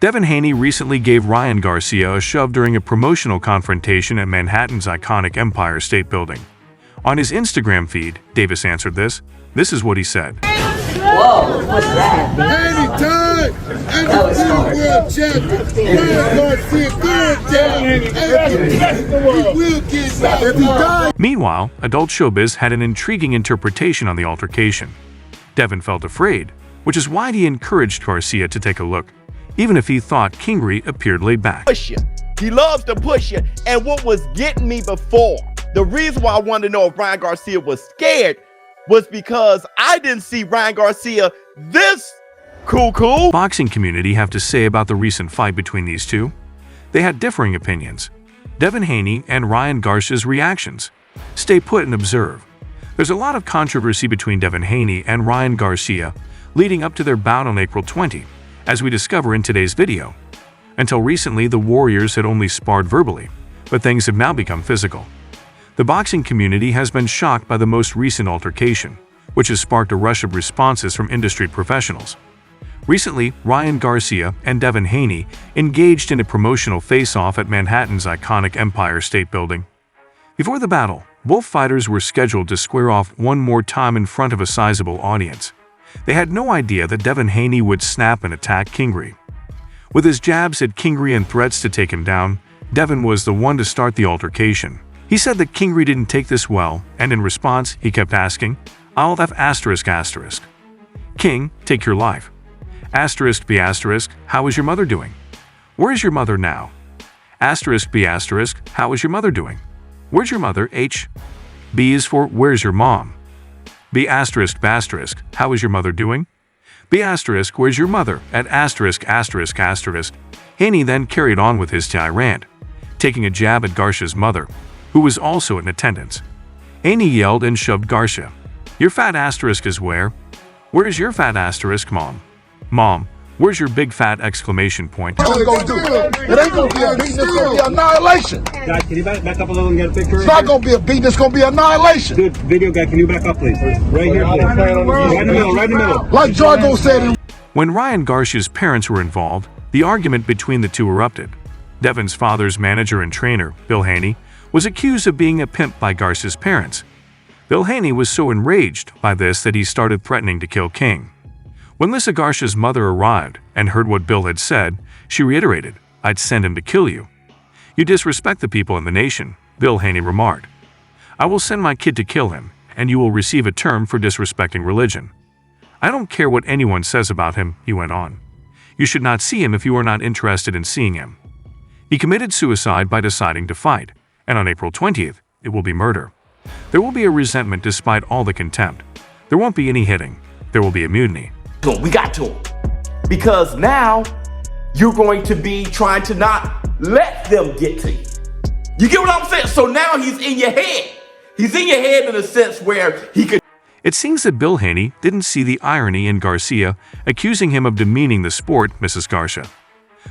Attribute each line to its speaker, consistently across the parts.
Speaker 1: Devin Haney recently gave Ryan Garcia a shove during a promotional confrontation at Manhattan's iconic Empire State Building. On his Instagram feed, Davis answered this. This is what he said.
Speaker 2: Whoa, what's that?
Speaker 3: Anytime! Undisputed world champion! Ryan Garcia, good he will get back if he dies.
Speaker 1: Meanwhile, adult showbiz had an intriguing interpretation on the altercation. Devin felt afraid, which is why he encouraged Garcia to take a look, even if he thought Kingery appeared laid back.
Speaker 4: Push you. He loves to push you. And what was getting me before, the reason why I wanted to know if Ryan Garcia was scared was because I didn't see Ryan Garcia this cool.
Speaker 1: Boxing community have to say about the recent fight between these two? They had differing opinions. Devin Haney and Ryan Garcia's reactions. Stay put and observe. There's a lot of controversy between Devin Haney and Ryan Garcia leading up to their bout on April 20, as we discover in today's video. Until recently, the Warriors had only sparred verbally, but things have now become physical. The boxing community has been shocked by the most recent altercation, which has sparked a rush of responses from industry professionals. Recently, Ryan Garcia and Devin Haney engaged in a promotional face-off at Manhattan's iconic Empire State Building. Before the battle, both fighters were scheduled to square off one more time in front of a sizable audience. They had no idea that Devin Haney would snap and attack Kingery. With his jabs at Kingery and threats to take him down, Devin was the one to start the altercation. He said that Kingery didn't take this well, and in response, he kept asking, "I'll have asterisk asterisk. King, take your life. Asterisk B asterisk, how is your mother doing? Where's your mother now? Asterisk B asterisk, how is your mother doing? Where's your mother? H. B is for where's your mom? B asterisk asterisk, how is your mother doing? B asterisk, where's your mother? At asterisk asterisk asterisk." Haney then carried on with his tirade, taking a jab at Garcia's mother, who was also in attendance. Haney yelled and shoved Garcia. "Your fat asterisk is where? Where's your fat asterisk, mom? Mom, where's your big fat exclamation point?"
Speaker 3: What are gonna do? It ain't gonna be a beating, it's gonna be annihilation.
Speaker 5: Guys, can you back up a little and get a picture?
Speaker 3: It's not gonna be a beating, it's gonna be annihilation.
Speaker 5: Good video guy, can you back up, please? Right here, please. Right in the middle, right in the middle.
Speaker 3: Like Jargo said.
Speaker 1: When Ryan Garcia's parents were involved, the argument between the two erupted. Devin's father's manager and trainer, Bill Haney, was accused of being a pimp by Garcia's parents. Bill Haney was so enraged by this that he started threatening to kill King. When Lisa Garcia's mother arrived and heard what Bill had said, she reiterated, "I'd send him to kill you. You disrespect the people in the nation," Bill Haney remarked. "I will send my kid to kill him, and you will receive a term for disrespecting religion. I don't care what anyone says about him," he went on. "You should not see him if you are not interested in seeing him." He committed suicide by deciding to fight, and on April 20th, it will be murder. There will be a resentment despite all the contempt. There won't be any hitting. There will be a mutiny.
Speaker 4: We got to him. Because now you're going to be trying to not let them get to you. You get what I'm saying? So now he's in your head. He's in your head in a sense where he could.
Speaker 1: It seems that Bill Haney didn't see the irony in Garcia accusing him of demeaning the sport, Mrs. Garcia.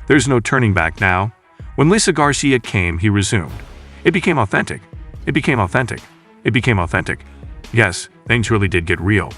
Speaker 1: There's no turning back now. When Lisa Garcia came, he resumed. It became authentic. It became authentic. It became authentic. Yes, things really did get real.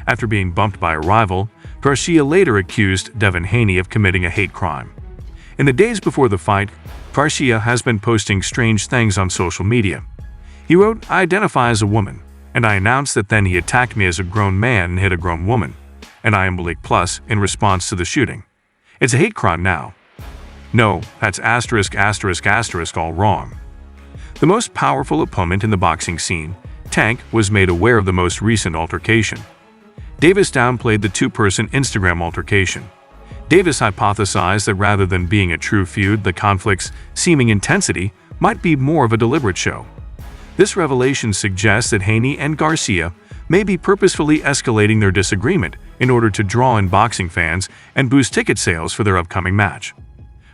Speaker 1: After being bumped by a rival, Garcia later accused Devin Haney of committing a hate crime. In the days before the fight, Garcia has been posting strange things on social media. He wrote, "I identify as a woman, and I announced that then he attacked me as a grown man and hit a grown woman, and I am Blake Plus in response to the shooting. It's a hate crime now. No, that's asterisk asterisk asterisk all wrong." The most powerful opponent in the boxing scene, Tank, was made aware of the most recent altercation. Davis downplayed the two-person Instagram altercation. Davis hypothesized that rather than being a true feud, the conflict's seeming intensity might be more of a deliberate show. This revelation suggests that Haney and Garcia may be purposefully escalating their disagreement in order to draw in boxing fans and boost ticket sales for their upcoming match.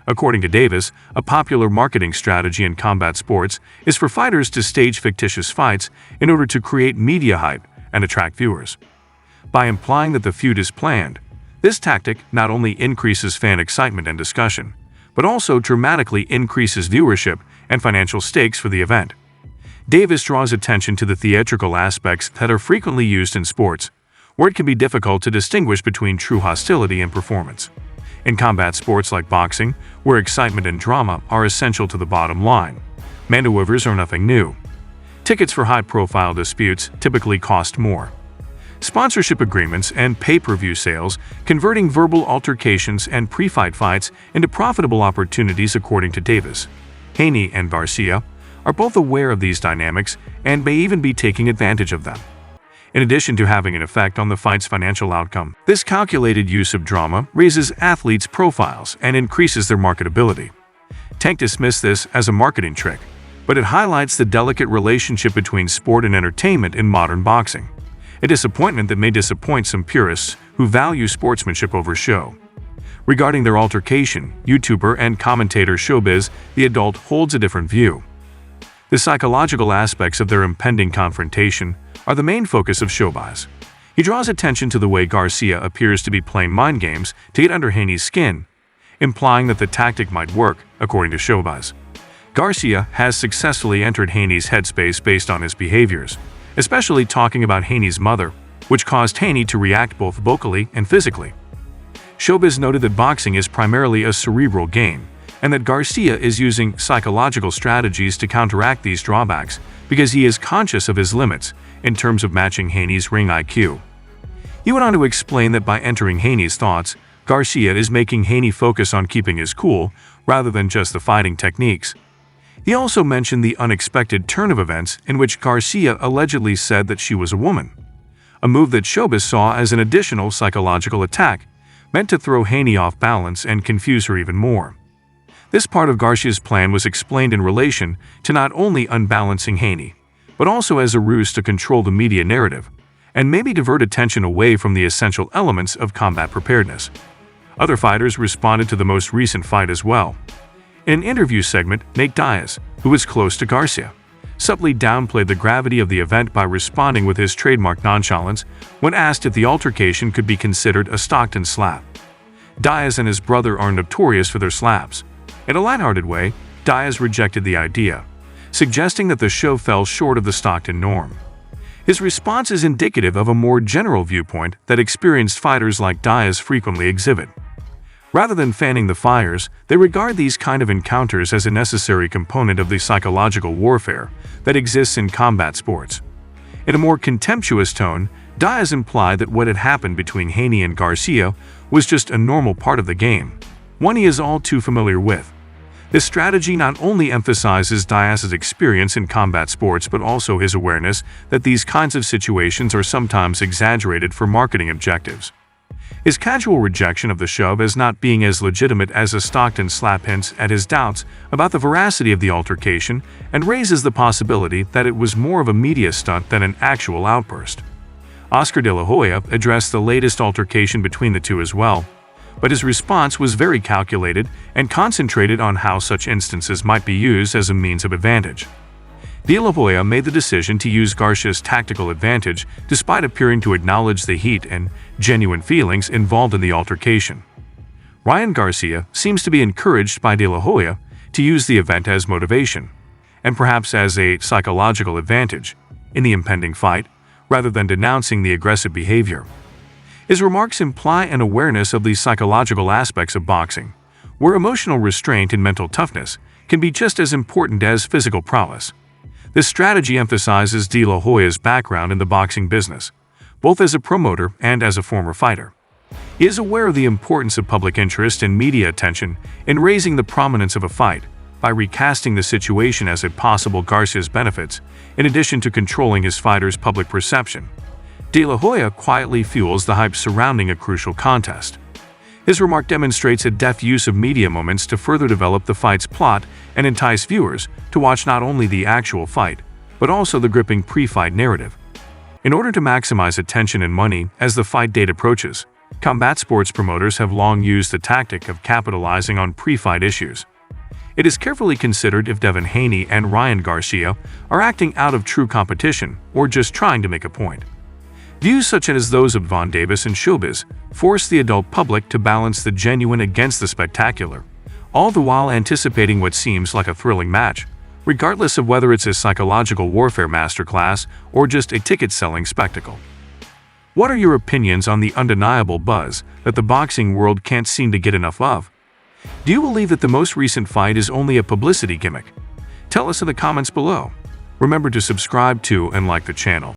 Speaker 1: According to Davis, a popular marketing strategy in combat sports is for fighters to stage fictitious fights in order to create media hype and attract viewers. By implying that the feud is planned, this tactic not only increases fan excitement and discussion, but also dramatically increases viewership and financial stakes for the event. Davis draws attention to the theatrical aspects that are frequently used in sports, where it can be difficult to distinguish between true hostility and performance. In combat sports like boxing, where excitement and drama are essential to the bottom line, maneuvers are nothing new. Tickets for high-profile disputes typically cost more. Sponsorship agreements and pay-per-view sales, converting verbal altercations and pre-fight fights into profitable opportunities according to Davis. Haney and Garcia are both aware of these dynamics and may even be taking advantage of them. In addition to having an effect on the fight's financial outcome, this calculated use of drama raises athletes' profiles and increases their marketability. Tank dismissed this as a marketing trick, but it highlights the delicate relationship between sport and entertainment in modern boxing, a disappointment that may disappoint some purists who value sportsmanship over show. Regarding their altercation, YouTuber and commentator Showbiz the Adult holds a different view. The psychological aspects of their impending confrontation are the main focus of Showbiz. He draws attention to the way Garcia appears to be playing mind games to get under Haney's skin, implying that the tactic might work, according to Showbiz. Garcia has successfully entered Haney's headspace based on his behaviors, especially talking about Haney's mother, which caused Haney to react both vocally and physically. Showbiz noted that boxing is primarily a cerebral game, and that Garcia is using psychological strategies to counteract these drawbacks because he is conscious of his limits in terms of matching Haney's ring IQ. He went on to explain that by entering Haney's thoughts, Garcia is making Haney focus on keeping his cool rather than just the fighting techniques. He also mentioned the unexpected turn of events in which Garcia allegedly said that she was a woman, a move that Showbiz saw as an additional psychological attack meant to throw Haney off balance and confuse her even more. This part of Garcia's plan was explained in relation to not only unbalancing Haney, but also as a ruse to control the media narrative and maybe divert attention away from the essential elements of combat preparedness. Other fighters responded to the most recent fight as well. In an interview segment, Nate Diaz, who was close to Garcia, subtly downplayed the gravity of the event by responding with his trademark nonchalance when asked if the altercation could be considered a Stockton slap. Diaz and his brother are notorious for their slaps. In a lighthearted way, Diaz rejected the idea, suggesting that the show fell short of the Stockton norm. His response is indicative of a more general viewpoint that experienced fighters like Diaz frequently exhibit. Rather than fanning the fires, they regard these kind of encounters as a necessary component of the psychological warfare that exists in combat sports. In a more contemptuous tone, Diaz implied that what had happened between Haney and Garcia was just a normal part of the game, one he is all too familiar with. This strategy not only emphasizes Diaz's experience in combat sports but also his awareness that these kinds of situations are sometimes exaggerated for marketing objectives. His casual rejection of the shove as not being as legitimate as a Stockton slap hints at his doubts about the veracity of the altercation and raises the possibility that it was more of a media stunt than an actual outburst. Oscar de la Hoya addressed the latest altercation between the two as well, but his response was very calculated and concentrated on how such instances might be used as a means of advantage. De La Hoya made the decision to use Garcia's tactical advantage despite appearing to acknowledge the heat and genuine feelings involved in the altercation. Ryan Garcia seems to be encouraged by De La Hoya to use the event as motivation, and perhaps as a psychological advantage, in the impending fight, rather than denouncing the aggressive behavior. His remarks imply an awareness of the psychological aspects of boxing, where emotional restraint and mental toughness can be just as important as physical prowess. This strategy emphasizes De La Hoya's background in the boxing business, both as a promoter and as a former fighter. He is aware of the importance of public interest and media attention in raising the prominence of a fight by recasting the situation as a possible Garcia's benefits, in addition to controlling his fighter's public perception. De La Hoya quietly fuels the hype surrounding a crucial contest. His remark demonstrates a deft use of media moments to further develop the fight's plot and entice viewers to watch not only the actual fight, but also the gripping pre-fight narrative. In order to maximize attention and money as the fight date approaches, combat sports promoters have long used the tactic of capitalizing on pre-fight issues. It is carefully considered if Devin Haney and Ryan Garcia are acting out of true competition or just trying to make a point. Views such as those of Von Davis and Showbiz force the adult public to balance the genuine against the spectacular, all the while anticipating what seems like a thrilling match regardless of whether it's a psychological warfare masterclass or just a ticket-selling spectacle. What are your opinions on the undeniable buzz that the boxing world can't seem to get enough of? Do you believe that the most recent fight is only a publicity gimmick? Tell us in the comments below. Remember to subscribe to and like the channel.